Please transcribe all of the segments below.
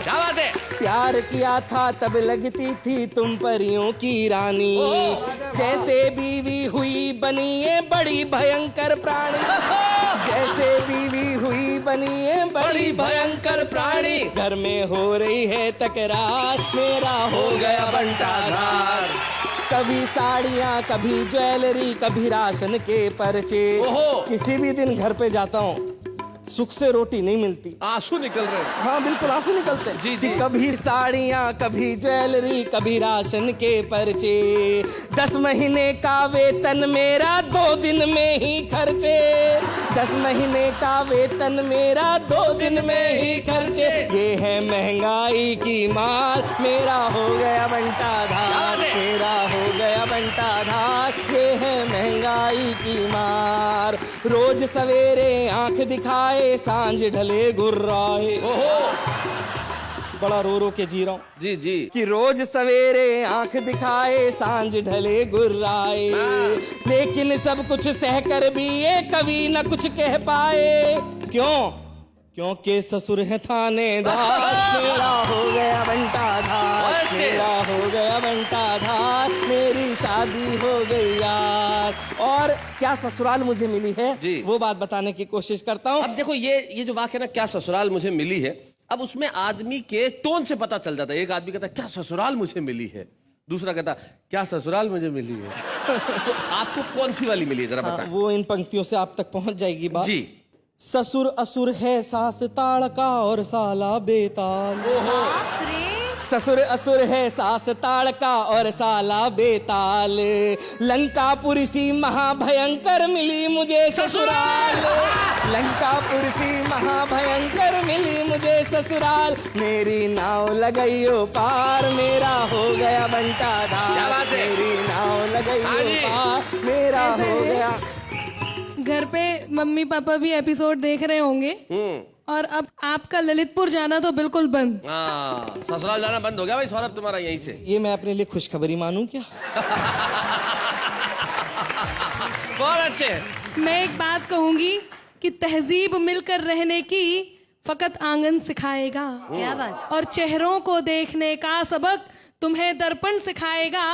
क्या बात है। प्यार किया था तब लगती थी तुम परियों की रानी, जैसे बीवी हुई बनी ये बड़ी भयंकर प्राणी, जैसे बीवी हुई बनी ये बड़ी भयंकर प्राणी। घर में हो रही है तकरार, मेरा हो गया बंटाधार। कभी साड़ियाँ, कभी ज्वेलरी, कभी राशन के पर्चे। किसी भी दिन घर पे जाता हूँ, सुख से रोटी नहीं मिलती, आंसू निकल रहे हैं। हाँ बिल्कुल आंसू निकलते हैं। जी जी। कभी साड़ियाँ, कभी ज्वेलरी, कभी राशन के पर्चे। 10 महीने का वेतन मेरा 2 दिन में ही खर्चे। 10 महीने का वेतन मेरा 2 दिन में ही खर्चे। ये है महंगाई की मार, मेरा हो गया बंटाधार, मेरा हो गया बंटाधार। ये है महंगाई की मार। रोज सवेरे आंख दिखाए, सांझ ढले गुर्राए। बड़ा रो रो के जी रहा हूँ। जी जी। कि रोज सवेरे आंख दिखाए, सांझ ढले गुर्राए, लेकिन सब कुछ सहकर भी ये कभी न कुछ कह पाए। क्यों? क्योंकि ससुर है थानेदार, मेरा हो गया बंटाधार, मेरा हो गया बंटाधार। मेरी शादी हो गई यार। और क्या ससुराल मुझे मिली है जी, वो बात बताने की कोशिश करता हूँ। अब देखो ये जो वाक्य ना, क्या ससुराल मुझे मिली है, अब उसमें आदमी के टोन से पता चल जाता है। एक आदमी कहता है क्या ससुराल मुझे मिली है, दूसरा कहता क्या ससुराल मुझे मिली है। तो आपको कौन सी वाली मिली है जरा बताएं। वो इन पंक्तियों से आप तक पहुंच जाएगी बात जी। ससुर असुर है सास ताड़का और साला बेताल। ससुर असुर है सास ताड़का और साला बेताल। लंकापुर सी महाभयंकर मिली मुझे ससुराल। लंकापुर सी महाभयंकर मिली मुझे ससुराल। मेरी नाव लगाइयो पार, मेरा हो गया बंटाधार। मेरी नाव लगाइयो पार, मेरा हो गया। घर पे मम्मी पापा भी एपिसोड देख रहे होंगे और अब आपका ललितपुर जाना तो बिल्कुल बंद। ससुराल जाना बंद हो गया भाई सौरभ तुम्हारा यहीं से। ये मैं अपने लिए खुशखबरी मानूं क्या? बहुत अच्छे। मैं एक बात कहूंगी कि तहजीब मिलकर रहने की फकत आंगन सिखाएगा। क्या बात। और चेहरों को देखने का सबक तुम्हें दर्पण सिखाएगा।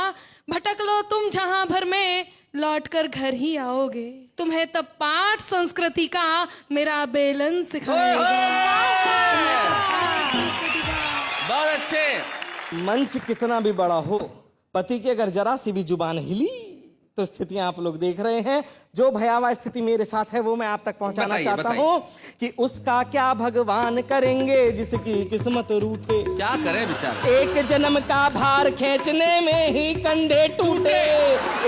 भटक लो तुम जहां भर में, लौट कर घर ही आओगे। तुम्हें तब पाठ संस्कृति का मेरा बेलन सिखाएगा। बहुत अच्छे। मंच कितना भी बड़ा हो, पति की अगर जरा सी भी जुबान हिली तो स्थितियां आप लोग देख रहे हैं। जो भयावह स्थिति मेरे साथ है वो मैं आप तक पहुंचाना चाहता हूं कि उसका क्या भगवान करेंगे जिसकी किस्मत रूठे। क्या करे बेचारा। एक जन्म का भार खींचने में ही कंधे टूटे।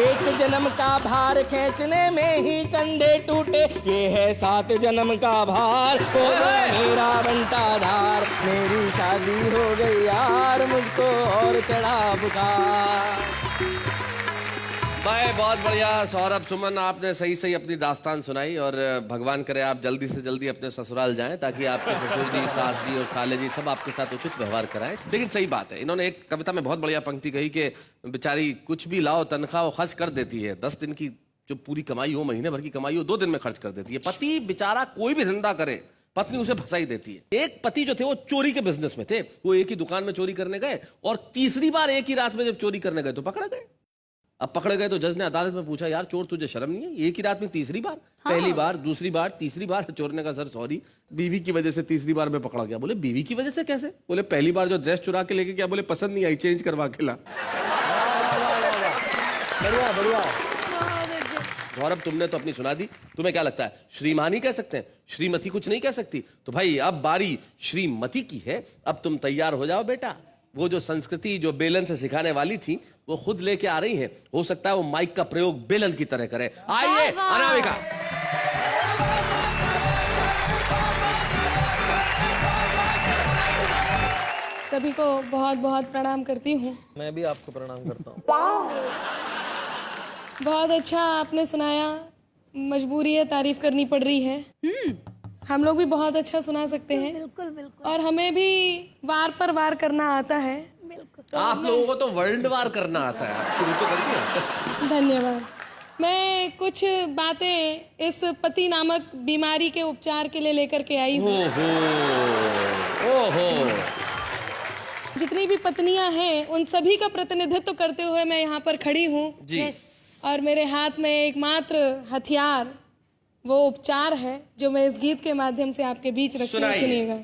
एक जन्म का भार खींचने में ही कंधे टूटे। ये है 7 जन्म का भार, हो गया मेरा बंटाधार। मेरी शादी हो गई यार, मुझको और चढ़ा बुखार। भाई बहुत बढ़िया सौरभ सुमन, आपने सही सही अपनी दास्तान सुनाई और भगवान करे आप जल्दी से जल्दी अपने ससुराल जाएं ताकि आपके ससुर जी, सास जी और साले जी सब आपके साथ उचित व्यवहार कराएं। लेकिन सही बात है, इन्होंने एक कविता में बहुत बढ़िया पंक्ति कही कि बेचारी कुछ भी लाओ तनख्वाह वो खर्च कर देती है। 10 दिन की जो पूरी कमाई हो, महीने भर की कमाई हो, 2 दिन में खर्च कर देती है। पति बेचारा कोई भी धंधा करे, पत्नी उसे फंसाई देती है। एक पति जो थे वो चोरी के बिजनेस में थे। वो एक ही दुकान में चोरी करने गए और तीसरी बार एक ही रात में जब चोरी करने गए तो पकड़े गए। अब पकड़े गए तो जज ने अदालत में पूछा, यार चोर तुझे शर्म नहीं है? एक ही रात में तीसरी बार? हाँ। पहली बार, दूसरी बार, तीसरी बार। चोर ने कहा सर सॉरी, बीवी की वजह से तीसरी बार में पकड़ा गया। बोले बीवी की वजह से कैसे? बोले पहली बार जो ड्रेस चुरा के लेके गया, बोले पसंद नहीं आई, चेंज करवा के ला। बढ़िया बढ़िया। गौरव तुमने तो अपनी सुना दी, तुम्हें क्या लगता है श्रीमान ही कह सकते हैं, श्रीमती कुछ नहीं कह सकती? तो भाई अब बारी श्रीमती की है। अब तुम तैयार हो जाओ बेटा। वो जो संस्कृति जो बेलन से सिखाने वाली थी वो खुद लेके आ रही हैं। हो सकता है वो माइक का प्रयोग बेलन की तरह करे। आइए अनामिका। सभी को बहुत बहुत प्रणाम करती हूँ। मैं भी आपको प्रणाम करता हूँ। बहुत अच्छा आपने सुनाया। मजबूरी है, तारीफ करनी पड़ रही है। हम लोग भी बहुत अच्छा सुना सकते हैं। बिल्कुल बिल्कुल। और हमें भी वार पर वार करना आता है। बिल्कुल। तो आप लोगों को तो वर्ल्ड वार करना आता है, आप शुरू तो करिए। धन्यवाद। मैं कुछ बातें इस पति नामक बीमारी के उपचार के लिए लेकर के आई हूँ। ओहो ओहो, जितनी भी पत्नियां हैं उन सभी का प्रतिनिधित्व करते हुए मैं यहाँ पर खड़ी हूँ जी। और मेरे हाथ में एकमात्र हथियार वो उपचार है जो मैं इस गीत के माध्यम से आपके बीच रखती हूँ। सुनाइए। सुनिएगा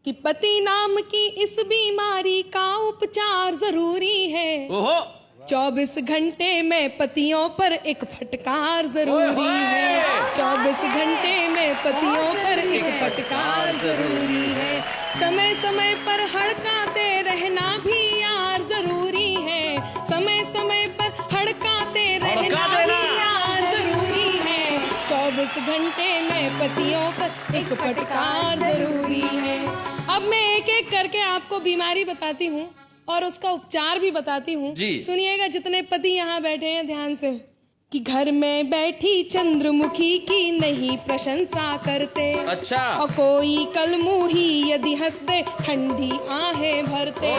कि पति नाम की इस बीमारी का उपचार जरूरी है। ओहो 24 घंटे में पतियों पर एक फटकार जरूरी है। 24 घंटे में पतियों पर एक फटकार जरूरी है। समय समय पर हड़काते रहना भी यार जरूरी है। समय समय पर हड़काते रहना भी यार जरूरी है। 24 घंटे में पतियों पर एक फटकार जरूरी है। अब मैं एक एक करके आपको बीमारी बताती हूँ और उसका उपचार भी बताती हूँ। जी। सुनिएगा जितने पति यहाँ बैठे हैं ध्यान से कि घर में बैठी चंद्रमुखी की नहीं प्रशंसा करते। अच्छा। और कोई कलमुही यदि हंस दे ठंडी आहें भरते।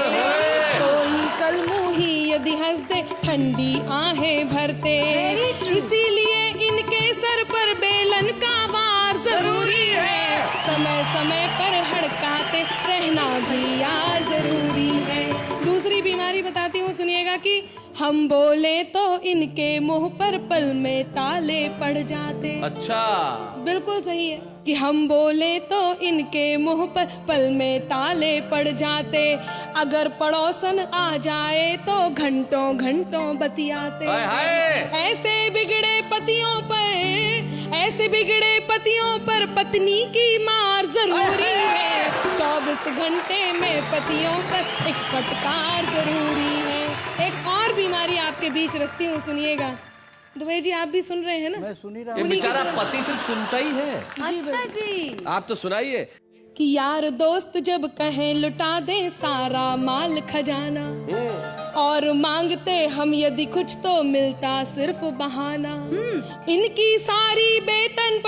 कोई कलमुही यदि हंस दे ठंडी आहें भरते। इसीलिए इनके सर पर बेलन का वार जरूरी है। समय समय पर हड़काते रहना भी यार जरूरी है। दूसरी बीमारी बताती हूँ सुनिएगा कि हम बोले तो इनके मुंह पर पल में ताले पड़ जाते। अच्छा। बिल्कुल सही है कि हम बोले तो इनके मुंह पर पल में ताले पड़ जाते। अगर पड़ोसन आ जाए तो घंटों घंटों बतियाते। हाय हाय। ऐसे बिगड़े पतियों पर पत्नी की मार जरूरी है। 24 घंटे में पतियों पर एक फटकार जरूरी है। एक और बीमारी आपके बीच रखती हूँ सुनिएगा। दुबे जी आप भी सुन रहे हैं ना? मैं सुन ही रहा ये बेचारा पति सिर्फ सुनता ही है। अच्छा जी। आप तो सुनाइए। कि यार दोस्त जब कहें लुटा दे सारा माल खजाना और मांगते हम यदि कुछ तो मिलता सिर्फ बहाना। इनकी सारी बेतन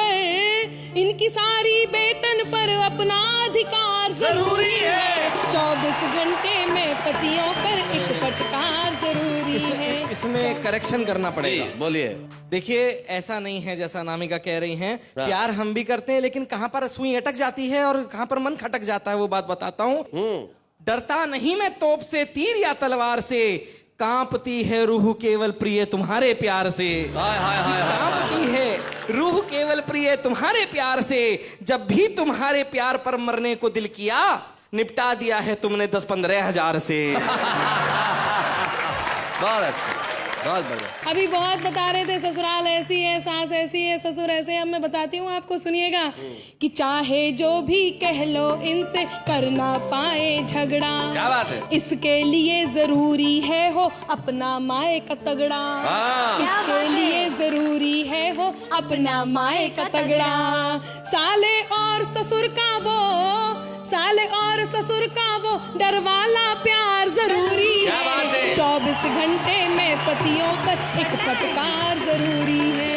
पर अपना अधिकार जरूरी है। 24 घंटे में पतियों पर एक फटकार जरूरी है। इसमें करेक्शन करना जी पड़ेगा। बोलिए। देखिए ऐसा नहीं है जैसा नामिका कह रही हैं। प्यार हम भी करते हैं लेकिन कहाँ पर सुई अटक जाती है और कहाँ पर मन खटक जाता है वो बात बताता हूँ। डरता नहीं मैं तोप से तीर या तलवार से, कांपती है रूह केवल प्रिय तुम्हारे प्यार से। हाय हाय हाय हाय। कांपती है रूह केवल प्रिय तुम्हारे प्यार से। जब भी तुम्हारे प्यार पर मरने को दिल किया, निपटा दिया है तुमने 10-15 हजार से। बहुत अच्छा, बहुत बढ़िया। अभी बहुत बता रहे थे ससुराल ऐसी है, सास ऐसी है, ससुर ऐसे। अब मैं बताती हूँ आपको सुनिएगा कि चाहे जो भी कह लो इनसे कर ना पाए झगड़ा। क्या बात है। इसके लिए जरूरी है हो अपना माए का तगड़ा। हाँ। इसके लिए जरूरी है हो अपना माए का तगड़ा। साले और ससुर का वो डर वाला प्यार जरूरी क्या बात है। 24 घंटे में पतियों पर एक फटकार जरूरी है।